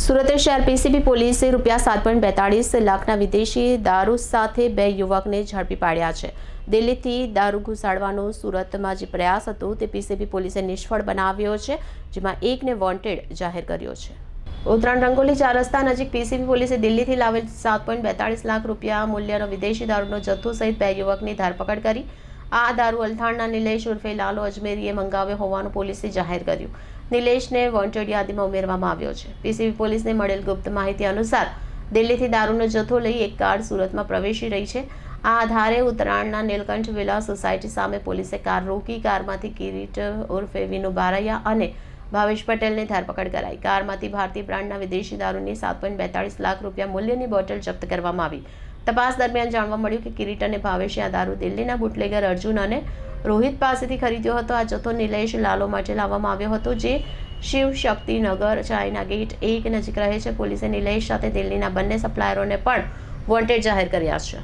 સુરત શહેર પીસીબી પોલીસે ₹7.42 લાખના વિદેશી દારૂ સાથે 2 યુવકને ઝડપી પાડ્યા છે। દિલ્હીથી દારૂ ઘુસાડવાનો સુરતમાં જે પ્રયાસ હતો તે પીસીબી પોલીસે નિષ્ફળ બનાવ્યો છે, જેમાં એકને વોન્ટેડ જાહેર કર્યો છે। ઉત્તરાયણ રંગોલી 4 રસ્તા નજીક પીસીબી પોલીસે દિલ્હીથી લાવેલ ₹7.42 લાખ મૂલ્યનો વિદેશી દારૂનો જથ્થો સહિત 2 યુવકની ધરપકડ કરી। આ દારૂ અલથાણના નિલેશ ઉર્ફે લાલો અજમેરીએ મંગાવ્યો હોવાનું પોલીસે જાહેર કર્યું। નિલેશને વોન્ટેડ યાદીમાં ઉમેરવામાં આવ્યો છે। પીસીબી પોલીસને મળેલ ગુપ્ત માહિતી અનુસાર દિલ્હીથી દારૂનો જથ્થો લઈ એક કાર સુરતમાં પ્રવેશી રહી છે। આ આધારે ઉત્તરાયણના નીલકંઠ વિલા સોસાયટી સામે પોલીસે કાર રોકી કારમાંથી કિરીટ ઉર્ફે વિનુ બારૈયા અને ભાવેશ પટેલની ધરપકડ કરાઈ। કારમાંથી ભારતીય બ્રાન્ડના વિદેશી દારૂની ₹7.42 લાખ મૂલ્યની બોટલ જપ્ત કરવામાં આવી। તપાસ દરમિયાન જાણવા મળ્યું કે કિરીટ અને ભાવેશે આ દારૂ દિલ્હીના બુટલેગર અર્જુન અને રોહિત પાસેથી ખરીદ્યો હતો। આ જથ્થો નિલેશ લાલો માટે લાવવામાં આવ્યો હતો, જે શિવ શક્તિનગર ચાઇના ગેટ 1 નજીક રહે છે। પોલીસે નિલેશ સાથે દિલ્હીના બંને સપ્લાયરોને પણ વોન્ટેડ જાહેર કર્યા છે।